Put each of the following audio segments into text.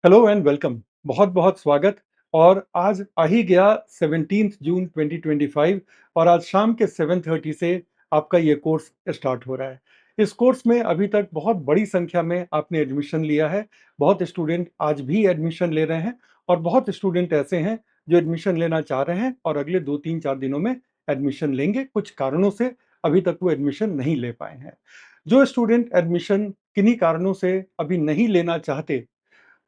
Hello and welcome. बहुत-बहुत स्वागत। और आज आ ही गया 17 जून 2025 और आज शाम के 7:30 से आपका ये कोर्स स्टार्ट हो रहा है। इस कोर्स में अभी तक बहुत बड़ी संख्या में आपने एडमिशन लिया है। बहुत स्टूडेंट आज भी एडमिशन ले रहे हैं और बहुत स्टूडेंट ऐसे हैं जो एडमिशन लेना चाह रहे हैं और अगले 2, 3, 4 दिनों में एडमिशन लेंगे। कुछ कारणों से अभी तक वो एडमिशन नहीं ले पाए हैं। जो स्टूडेंट एडमिशन किन्हीं कारणों से अभी नहीं लेना चाहते,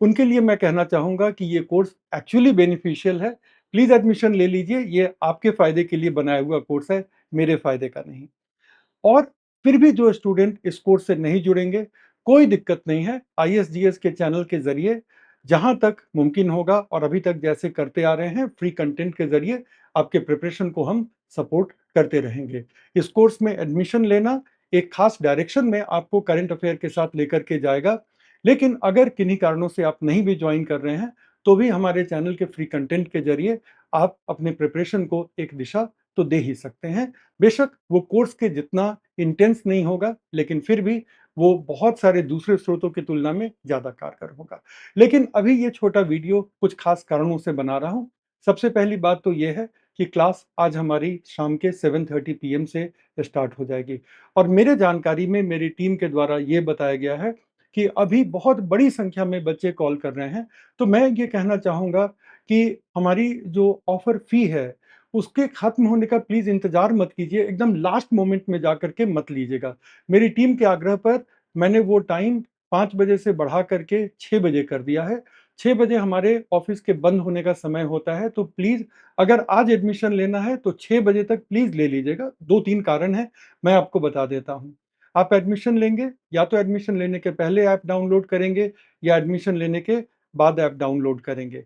उनके लिए मैं कहना चाहूँगा कि ये कोर्स एक्चुअली बेनिफिशियल है। प्लीज़ एडमिशन ले लीजिए, ये आपके फ़ायदे के लिए बनाया हुआ कोर्स है, मेरे फ़ायदे का नहीं। और फिर भी जो स्टूडेंट इस कोर्स से नहीं जुड़ेंगे, कोई दिक्कत नहीं है। आईएसजीएस के चैनल के ज़रिए जहाँ तक मुमकिन होगा और अभी तक जैसे करते आ रहे हैं, फ्री कंटेंट के ज़रिए आपके प्रिपरेशन को हम सपोर्ट करते रहेंगे। इस कोर्स में एडमिशन लेना एक खास डायरेक्शन में आपको करंट अफेयर के साथ लेकर के जाएगा। लेकिन अगर किन्हीं कारणों से आप नहीं भी ज्वाइन कर रहे हैं, तो भी हमारे चैनल के फ्री कंटेंट के ज़रिए आप अपने प्रिपरेशन को एक दिशा तो दे ही सकते हैं। बेशक वो कोर्स के जितना इंटेंस नहीं होगा, लेकिन फिर भी वो बहुत सारे दूसरे स्रोतों की तुलना में ज़्यादा कारगर होगा। लेकिन अभी ये छोटा वीडियो कुछ खास कारणों से बना रहा हूँ। सबसे पहली बात तो ये है कि क्लास आज हमारी शाम के 7:30 पीएम से स्टार्ट हो जाएगी और मेरे जानकारी में मेरी टीम के द्वारा ये बताया गया है कि अभी बहुत बड़ी संख्या में बच्चे कॉल कर रहे हैं। तो मैं ये कहना चाहूँगा कि हमारी जो ऑफ़र फ़ी है, उसके खत्म होने का प्लीज़ इंतज़ार मत कीजिए, एकदम लास्ट मोमेंट में जाकर के मत लीजिएगा। मेरी टीम के आग्रह पर मैंने वो टाइम 5 बजे से बढ़ा करके 6 बजे कर दिया है। 6 बजे हमारे ऑफ़िस के बंद होने का समय होता है, तो प्लीज़ अगर आज एडमिशन लेना है तो 6 बजे तक प्लीज़ ले लीजिएगा। 2-3 कारण हैं, मैं आपको बता देता हूँ। आप एडमिशन लेंगे, या तो एडमिशन लेने के पहले ऐप डाउनलोड करेंगे या एडमिशन लेने के बाद ऐप डाउनलोड करेंगे।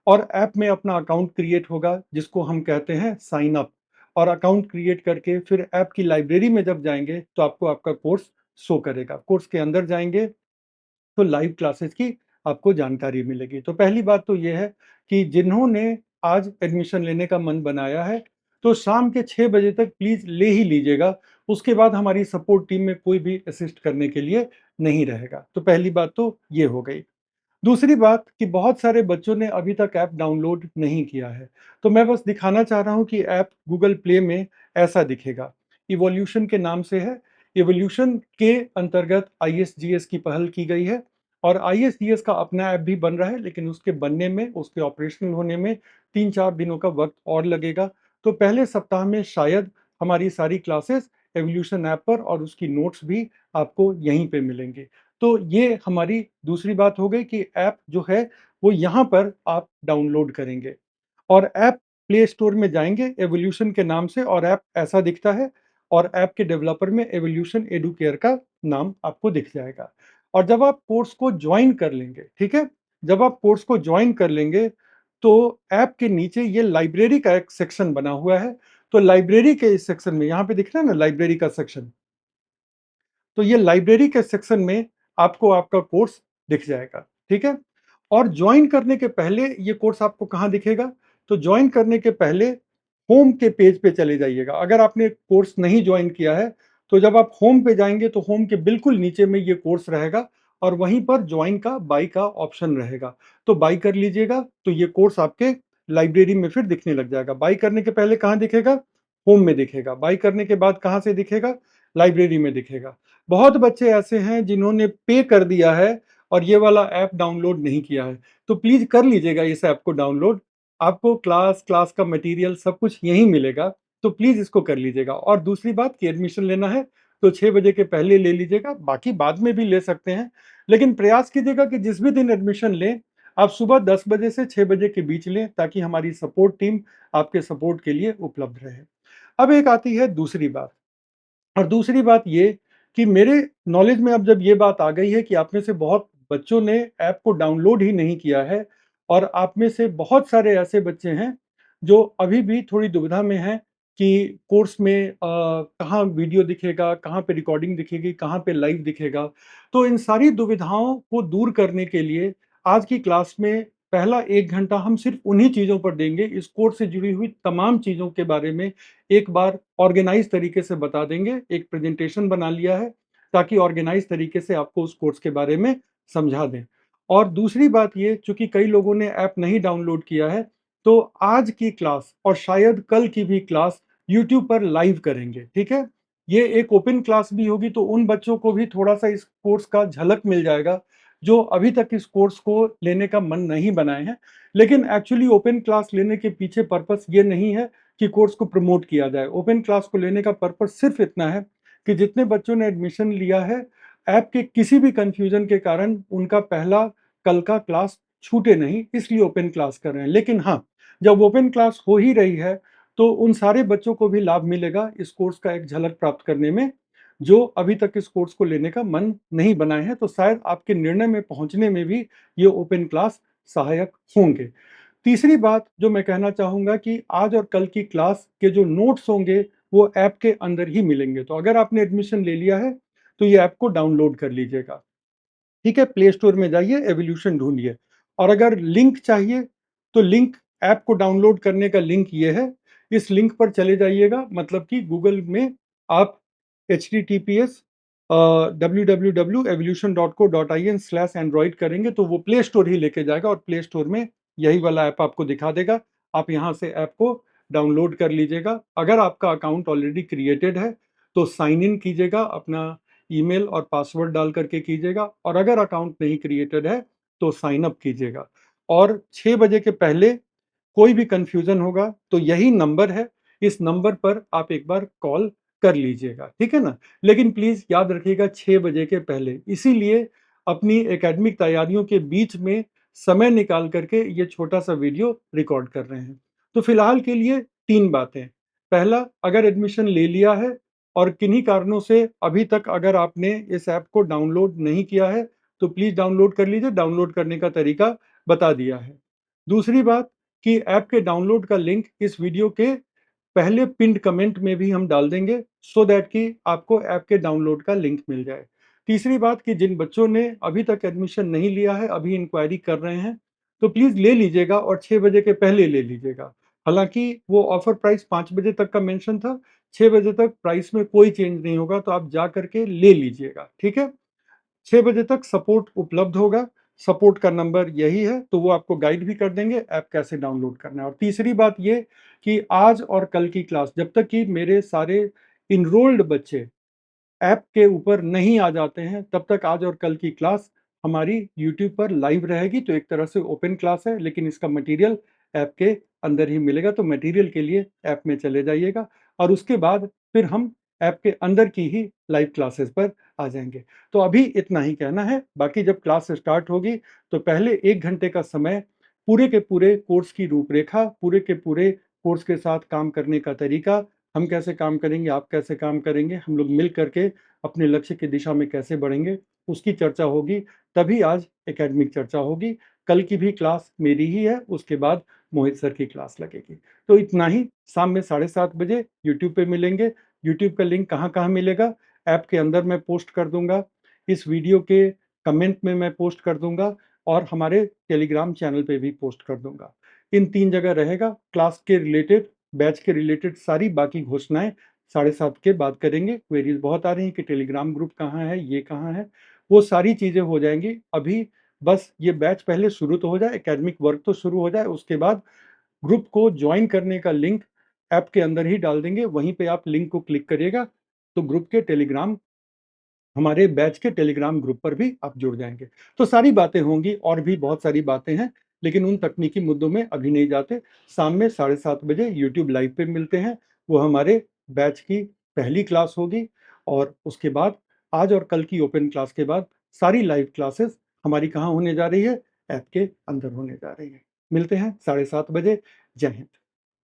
और ऐप में अपना अकाउंट क्रिएट होगा जिसको हम कहते हैं साइन अप। और अकाउंट क्रिएट करके फिर ऐप की लाइब्रेरी में जब जाएंगे तो आपको आपका कोर्स शो करेगा। कोर्स के अंदर जाएंगे तो लाइव क्लासेस की आपको जानकारी मिलेगी। तो पहली बात तो ये है कि जिन्होंने आज एडमिशन लेने का मन बनाया है, तो शाम के 6 बजे तक प्लीज़ ले ही लीजिएगा। उसके बाद हमारी सपोर्ट टीम में कोई भी असिस्ट करने के लिए नहीं रहेगा। तो पहली बात तो ये हो गई। दूसरी बात कि बहुत सारे बच्चों ने अभी तक ऐप डाउनलोड नहीं किया है। तो मैं बस दिखाना चाह रहा हूँ कि ऐप गूगल प्ले में ऐसा दिखेगा। इवोल्यूशन के नाम से है। इवोल्यूशन के अंतर्गत आईएसजीएस की पहल की गई है और आईएसजीएस का अपना ऐप भी बन रहा है, लेकिन उसके बनने में, उसके ऑपरेशनल होने में 3-4 दिनों का वक्त और लगेगा। तो पहले सप्ताह में शायद हमारी सारी क्लासेस इवोल्यूशन ऐप पर और उसकी नोट्स भी आपको यहीं पे मिलेंगे। तो ये हमारी दूसरी बात हो गई कि ऐप जो है वो यहाँ पर आप डाउनलोड करेंगे और ऐप प्ले स्टोर में जाएँगे एवोल्यूशन के नाम से और ऐप ऐसा दिखता है और ऐप के डेवलपर में एवोल्यूशन एडुकेयर का नाम आपको दिख जाएगा। और जब आप कोर्स को जॉइन कर लेंगे, ठीक है? जब आप कोर्स को जॉइन कर लेंगे, तो ऐप के नीचे ये लाइब्रेरी का एक सेक्शन बना हुआ है। तो लाइब्रेरी के इस सेक्शन में यहाँ पे दिख रहा है ना लाइब्रेरी का सेक्शन, तो ये लाइब्रेरी के सेक्शन में आपको आपका कोर्स दिख जाएगा, ठीक है? और जॉइन करने के पहले ये कोर्स आपको कहाँ दिखेगा? तो जॉइन करने के पहले होम के पेज पे चले जाइएगा। अगर आपने कोर्स नहीं जॉइन किया है, तो जब आप होम पे जाएँगे तो होम के बिल्कुल नीचे में ये कोर्स रहेगा और वहीं पर जॉइन का बाय का ऑप्शन रहेगा। तो बाय कर लीजिएगा, तो ये कोर्स आपके लाइब्रेरी में फिर दिखने लग जाएगा। बाय करने के पहले कहाँ दिखेगा? होम में दिखेगा। बाय करने के बाद कहाँ से दिखेगा? लाइब्रेरी में दिखेगा। बहुत बच्चे ऐसे हैं जिन्होंने पे कर दिया है और ये वाला ऐप डाउनलोड नहीं किया है। तो प्लीज़ कर लीजिएगा इस ऐप को डाउनलोड। आपको क्लास का मटेरियल सब कुछ यहीं मिलेगा, तो प्लीज़ इसको कर लीजिएगा। और दूसरी बात कि एडमिशन लेना है तो 6 बजे के पहले ले लीजिएगा, बाकी बाद में भी ले सकते हैं। लेकिन प्रयास कीजिएगा कि जिस भी दिन एडमिशन लें, आप सुबह 10 बजे से 6 बजे के बीच लें, ताकि हमारी सपोर्ट टीम आपके सपोर्ट के लिए उपलब्ध रहे। अब एक आती है दूसरी बात। और दूसरी बात ये कि मेरे नॉलेज में अब जब ये बात आ गई है कि आप में से बहुत बच्चों ने ऐप को डाउनलोड ही नहीं किया है और आप में से बहुत सारे ऐसे बच्चे हैं जो अभी भी थोड़ी दुविधा में हैं कि कोर्स में कहाँ वीडियो दिखेगा, कहाँ पे रिकॉर्डिंग दिखेगी, कहाँ पे लाइव दिखेगा। तो इन सारी दुविधाओं को दूर करने के लिए आज की क्लास में पहला 1 घंटा हम सिर्फ उन्हीं चीज़ों पर देंगे। इस कोर्स से जुड़ी हुई तमाम चीज़ों के बारे में एक बार ऑर्गेनाइज तरीके से बता देंगे। एक प्रेजेंटेशन बना लिया है ताकि ऑर्गेनाइज तरीके से आपको उस कोर्स के बारे में समझा दें। और दूसरी बात ये, चूँकि कई लोगों ने ऐप नहीं डाउनलोड किया है, तो आज की क्लास और शायद कल की भी क्लास यूट्यूब पर लाइव करेंगे, ठीक है? ये एक ओपन क्लास भी होगी, तो उन बच्चों को भी थोड़ा-सा इस कोर्स का झलक मिल जाएगा, जो अभी तक इस कोर्स को लेने का मन नहीं बनाए हैं। लेकिन एक्चुअली ओपन क्लास लेने के पीछे पर्पस ये नहीं है कि कोर्स को प्रमोट किया जाए। ओपन क्लास को लेने का पर्पस सिर्फ इतना है कि जितने बच्चों ने एडमिशन लिया है, ऐप के किसी भी कन्फ्यूजन के कारण उनका पहला कल का क्लास छूटे नहीं, इसलिए ओपन क्लास कर रहे हैं। लेकिन हाँ, जब ओपन क्लास हो ही रही है, तो उन सारे बच्चों को भी लाभ मिलेगा इस कोर्स का एक झलक प्राप्त करने में, जो अभी तक इस कोर्स को लेने का मन नहीं बनाए हैं। तो शायद आपके निर्णय में पहुंचने में भी ये ओपन क्लास सहायक होंगे। तीसरी बात जो मैं कहना चाहूँगा कि आज और कल की क्लास के जो नोट्स होंगे, वो ऐप के अंदर ही मिलेंगे। तो अगर आपने एडमिशन ले लिया है, तो ये ऐप को डाउनलोड कर लीजिएगा। ठीक है, प्ले स्टोर में जाइए, एवोल्यूशन ढूंढिए। और अगर लिंक चाहिए, तो लिंक, ऐप को डाउनलोड करने का लिंक ये है। इस लिंक पर चले जाइएगा, मतलब कि गूगल में आप https www.evolution.co.in/android करेंगे, तो वो प्ले स्टोर ही लेके जाएगा और प्ले स्टोर में यही वाला ऐप आपको दिखा देगा। आप यहाँ से ऐप को डाउनलोड कर लीजिएगा। अगर आपका अकाउंट ऑलरेडी क्रिएटेड है, तो साइन इन कीजिएगा, अपना ईमेल और पासवर्ड डाल करके कीजिएगा। और अगर अकाउंट नहीं क्रिएटेड है, तो साइन अप कीजिएगा। और 6 बजे के पहले कोई भी कंफ्यूजन होगा, तो यही नंबर है, इस नंबर पर आप एक बार कॉल कर लीजिएगा, ठीक है ना? लेकिन प्लीज याद रखिएगा, 6 बजे के पहले। इसीलिए अपनी एकेडमिक तैयारियों के बीच में समय निकाल करके ये छोटा सा वीडियो रिकॉर्ड कर रहे हैं। तो फिलहाल के लिए 3 बातें। पहला, अगर एडमिशन ले लिया है और किन्हीं कारणों से अभी तक अगर आपने इस ऐप को डाउनलोड नहीं किया है, तो प्लीज डाउनलोड कर लीजिए। डाउनलोड करने का तरीका बता दिया है। दूसरी बात, कि ऐप के डाउनलोड का लिंक इस वीडियो के पहले पिन्ड कमेंट में भी हम डाल देंगे, सो दैट कि आपको ऐप के डाउनलोड का लिंक मिल जाए। तीसरी बात, कि जिन बच्चों ने अभी तक एडमिशन नहीं लिया है, अभी इंक्वायरी कर रहे हैं, तो प्लीज ले लीजिएगा और 6 बजे के पहले ले लीजिएगा। हालांकि वो ऑफर प्राइस 5 बजे तक का मेंशन था, 6 बजे तक प्राइस में कोई चेंज नहीं होगा, तो आप जा करके ले लीजिएगा, ठीक है? 6 बजे तक सपोर्ट उपलब्ध होगा। सपोर्ट का नंबर यही है, तो वो आपको गाइड भी कर देंगे ऐप कैसे डाउनलोड करना है। और तीसरी बात ये, कि आज और कल की क्लास, जब तक कि मेरे सारे इनरोल्ड बच्चे ऐप के ऊपर नहीं आ जाते हैं, तब तक आज और कल की क्लास हमारी यूट्यूब पर लाइव रहेगी। तो एक तरह से ओपन क्लास है, लेकिन इसका मटेरियल ऐप के अंदर ही मिलेगा। तो मटेरियल के लिए ऐप में चले जाइएगा, और उसके बाद फिर हम ऐप के अंदर की ही लाइव क्लासेस पर आ जाएंगे। तो अभी इतना ही कहना है। बाकी जब क्लास स्टार्ट होगी, तो पहले 1 घंटे का समय पूरे के पूरे कोर्स की रूपरेखा, पूरे के पूरे कोर्स के साथ काम करने का तरीका, हम कैसे काम करेंगे, आप कैसे काम करेंगे, हम लोग मिल करके अपने लक्ष्य की दिशा में कैसे बढ़ेंगे, उसकी चर्चा होगी। तभी आज एकेडमिक चर्चा होगी। कल की भी क्लास मेरी ही है, उसके बाद मोहित सर की क्लास लगेगी। तो इतना ही। शाम में 7:30 बजे यूट्यूब पे मिलेंगे। यूट्यूब का लिंक कहाँ कहाँ मिलेगा? ऐप के अंदर मैं पोस्ट कर दूंगा, इस वीडियो के कमेंट में मैं पोस्ट कर दूंगा, और हमारे टेलीग्राम चैनल पे भी पोस्ट कर दूंगा। इन 3 जगह रहेगा। क्लास के रिलेटेड, बैच के रिलेटेड सारी बाकी घोषणाएं 7:30 के बाद करेंगे। क्वेरीज बहुत आ रही हैं कि टेलीग्राम ग्रुप कहाँ है, ये कहाँ है। वो सारी चीज़ें हो जाएंगी। अभी बस ये बैच पहले शुरू तो हो जाए, एकेडमिक वर्क तो शुरू हो जाए, उसके बाद ग्रुप को ज्वाइन करने का लिंक ऐप के अंदर ही डाल देंगे। वहीं पे आप लिंक को क्लिक करिएगा, तो ग्रुप के टेलीग्राम, हमारे बैच के टेलीग्राम ग्रुप पर भी आप जुड़ जाएंगे। तो सारी बातें होंगी, और भी बहुत सारी बातें हैं, लेकिन उन तकनीकी मुद्दों में अभी नहीं जाते। शाम में 7:30 बजे यूट्यूब लाइव पे मिलते हैं। वो हमारे बैच की पहली क्लास होगी, और उसके बाद आज और कल की ओपन क्लास के बाद सारी लाइव क्लासेस हमारी कहाँ होने जा रही है? ऐप के अंदर होने जा रही है। मिलते हैं 7:30 बजे। जय हिंद।